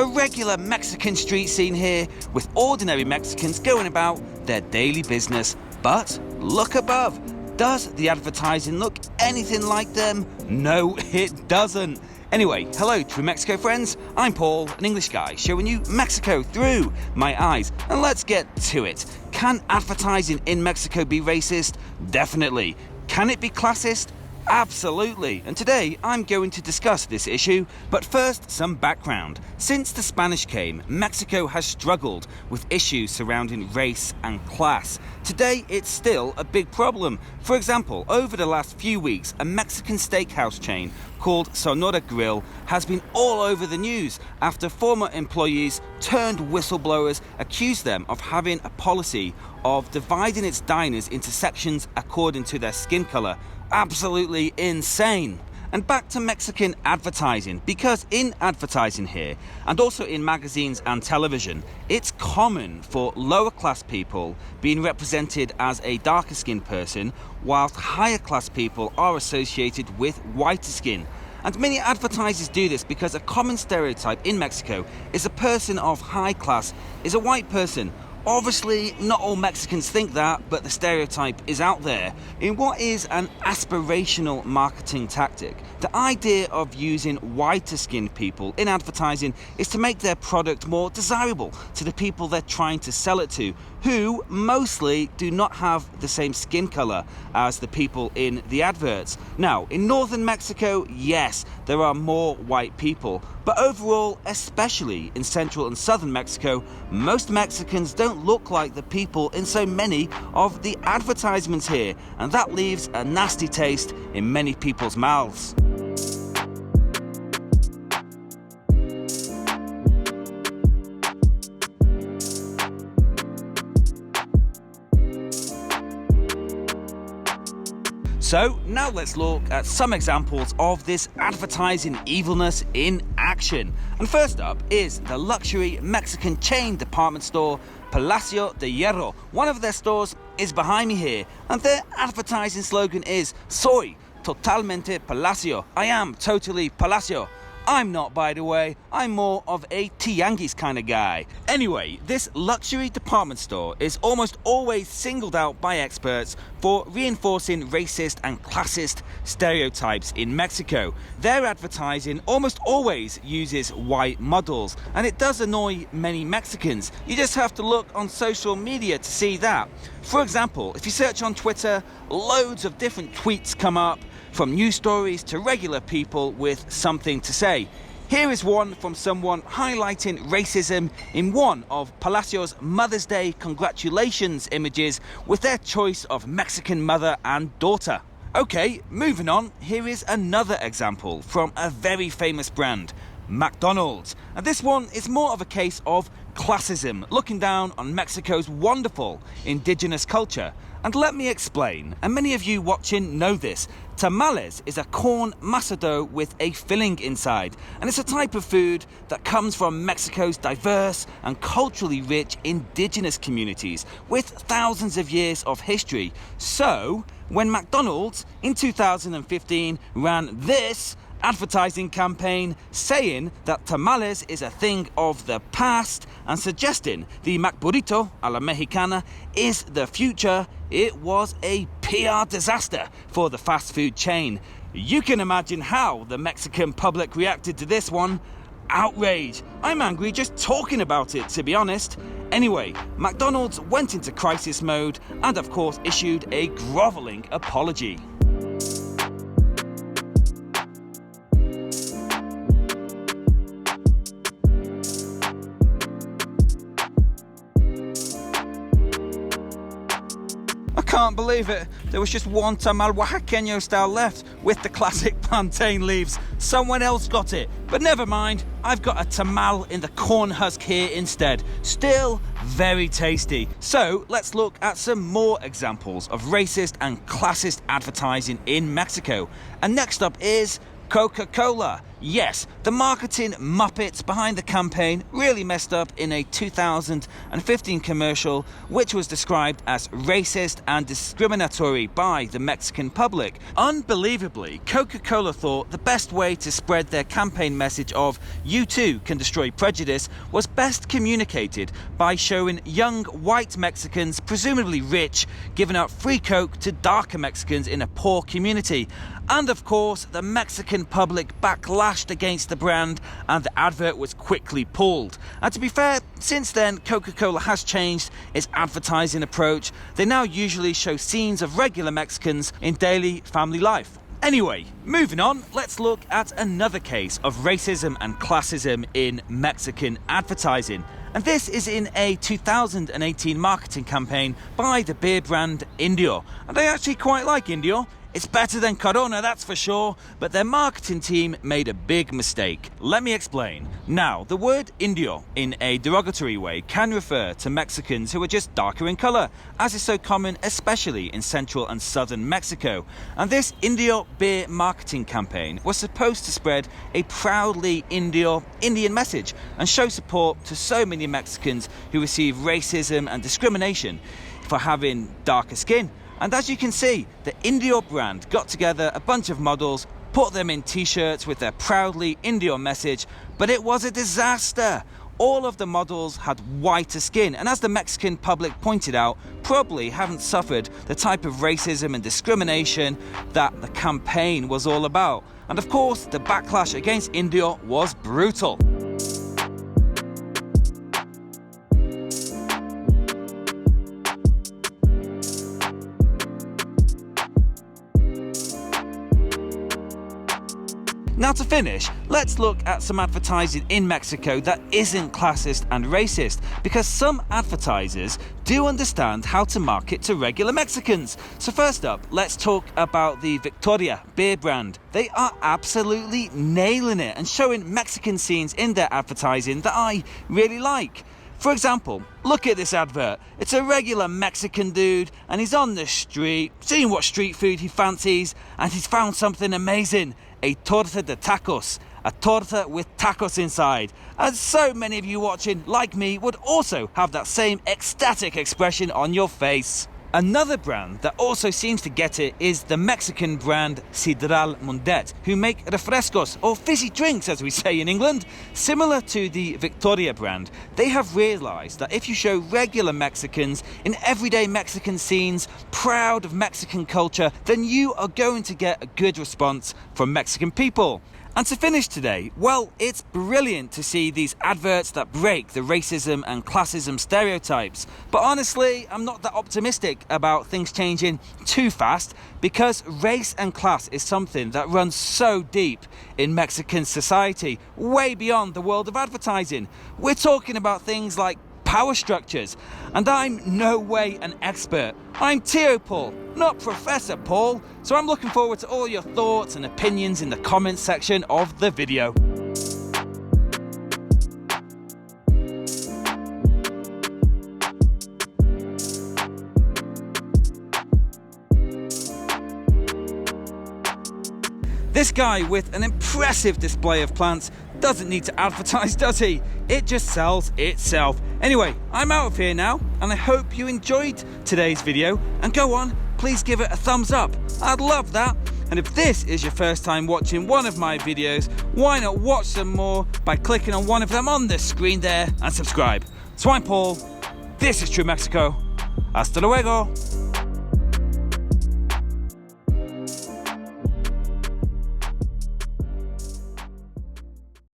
regular Mexican street scene here, with ordinary Mexicans going about their daily business. But look above. Does the advertising look anything like them? No, it doesn't. Anyway, hello True Mexico friends, I'm Paul, an English guy showing you Mexico through my eyes, and let's get to it. Can advertising in Mexico be racist? Definitely. Can it be classist? Absolutely, and today I'm going to discuss this issue, but first some background. Since the Spanish came, Mexico has struggled with issues surrounding race and class. Today it's still a big problem. For example, over the last few weeks, a Mexican steakhouse chain called Sonora Grill has been all over the news after former employees turned whistleblowers accused them of having a policy of dividing its diners into sections according to their skin color. Absolutely insane. And back to Mexican advertising, because in advertising here, and also in magazines and television, it's common for lower class people being represented as a darker skinned person, whilst higher class people are associated with whiter skin. And many advertisers do this because a common stereotype in Mexico is a person of high class is a white person. Obviously, not all Mexicans think that, but the stereotype is out there. In what is an aspirational marketing tactic, the idea of using whiter skinned people in advertising is to make their product more desirable to the people they're trying to sell it to, who mostly do not have the same skin color as the people in the adverts. Now, in northern Mexico, yes, there are more white people, but overall, especially in central and southern Mexico, most Mexicans don't look like the people in so many of the advertisements here, and that leaves a nasty taste in many people's mouths. So now let's look at some examples of this advertising evilness in action. And first up is the luxury Mexican chain department store Palacio de Hierro. One of their stores is behind me here, and their advertising slogan is "Soy totalmente Palacio." I am totally Palacio. I'm not, by the way. I'm more of a tianguis kind of guy. Anyway, this luxury department store is almost always singled out by experts for reinforcing racist and classist stereotypes in Mexico. Their advertising almost always uses white models, and it does annoy many Mexicans. You just have to look on social media to see that. For example, if you search on Twitter, loads of different tweets come up, from news stories to regular people with something to say. Here is one from someone highlighting racism in one of Palacio's Mother's Day congratulations images with their choice of Mexican mother and daughter. Okay, moving on, here is another example from a very famous brand, McDonald's. And this one is more of a case of classism, looking down on Mexico's wonderful indigenous culture. And let me explain, and many of you watching know this. Tamales is a corn masa dough with a filling inside, and it's a type of food that comes from Mexico's diverse and culturally rich indigenous communities with thousands of years of history. So, when McDonald's in 2015 ran this advertising campaign saying that tamales is a thing of the past and suggesting the McBurrito a la Mexicana is the future, it was a PR disaster for the fast food chain. You can imagine how the Mexican public reacted to this one. Outrage. I'm angry just talking about it, to be honest. Anyway, McDonald's went into crisis mode and of course issued a grovelling apology. Can't believe it. There was just one tamal Oaxaqueño style left with the classic plantain leaves. Someone else got it. But never mind, I've got a tamal in the corn husk here instead. Still very tasty. So let's look at some more examples of racist and classist advertising in Mexico. And next up is Coca-Cola. Yes, the marketing muppets behind the campaign really messed up in a 2015 commercial which was described as racist and discriminatory by the Mexican public. Unbelievably, Coca-Cola thought the best way to spread their campaign message of "You too can destroy prejudice" was best communicated by showing young white Mexicans, presumably rich, giving out free Coke to darker Mexicans in a poor community. And of course, the Mexican public backlashed against the brand and the advert was quickly pulled. And to be fair, since then, Coca-Cola has changed its advertising approach. They now usually show scenes of regular Mexicans in daily family life. Anyway, moving on, let's look at another case of racism and classism in Mexican advertising. And this is in a 2018 marketing campaign by the beer brand Indio. And I actually quite like Indio. It's better than Corona, that's for sure, but their marketing team made a big mistake. Let me explain. Now, the word Indio in a derogatory way can refer to Mexicans who are just darker in colour, as is so common especially in central and southern Mexico. And this Indio beer marketing campaign was supposed to spread a proudly Indian message and show support to so many Mexicans who receive racism and discrimination for having darker skin. And as you can see, the Indio brand got together a bunch of models, put them in t-shirts with their proudly Indio message, but it was a disaster. All of the models had whiter skin, and as the Mexican public pointed out, probably haven't suffered the type of racism and discrimination that the campaign was all about. And of course, the backlash against Indio was brutal. Now to finish, let's look at some advertising in Mexico that isn't classist and racist, because some advertisers do understand how to market to regular Mexicans. So first up, let's talk about the Victoria beer brand. They are absolutely nailing it and showing Mexican scenes in their advertising that I really like. For example, look at this advert. It's a regular Mexican dude and he's on the street, seeing what street food he fancies, and he's found something amazing. A torta de tacos, a torta with tacos inside. And so many of you watching, like me, would also have that same ecstatic expression on your face. Another brand that also seems to get it is the Mexican brand Sidral Mundet, who make refrescos, or fizzy drinks as we say in England. Similar to the Victoria brand, they have realised that if you show regular Mexicans in everyday Mexican scenes, proud of Mexican culture, then you are going to get a good response from Mexican people. And to finish today, well, it's brilliant to see these adverts that break the racism and classism stereotypes. But honestly, I'm not that optimistic about things changing too fast, because race and class is something that runs so deep in Mexican society, way beyond the world of advertising. We're talking about things like power structures, and I'm no way an expert. I'm Tio Paul, not Professor Paul, so I'm looking forward to all your thoughts and opinions in the comments section of the video. This guy with an impressive display of plants doesn't need to advertise, does he? It just sells itself. Anyway, I'm out of here now, and I hope you enjoyed today's video, and go on, please give it a thumbs up. I'd love that. And if this is your first time watching one of my videos, why not watch some more by clicking on one of them on the screen there and subscribe. So I'm Paul, this is True Mexico. Hasta luego.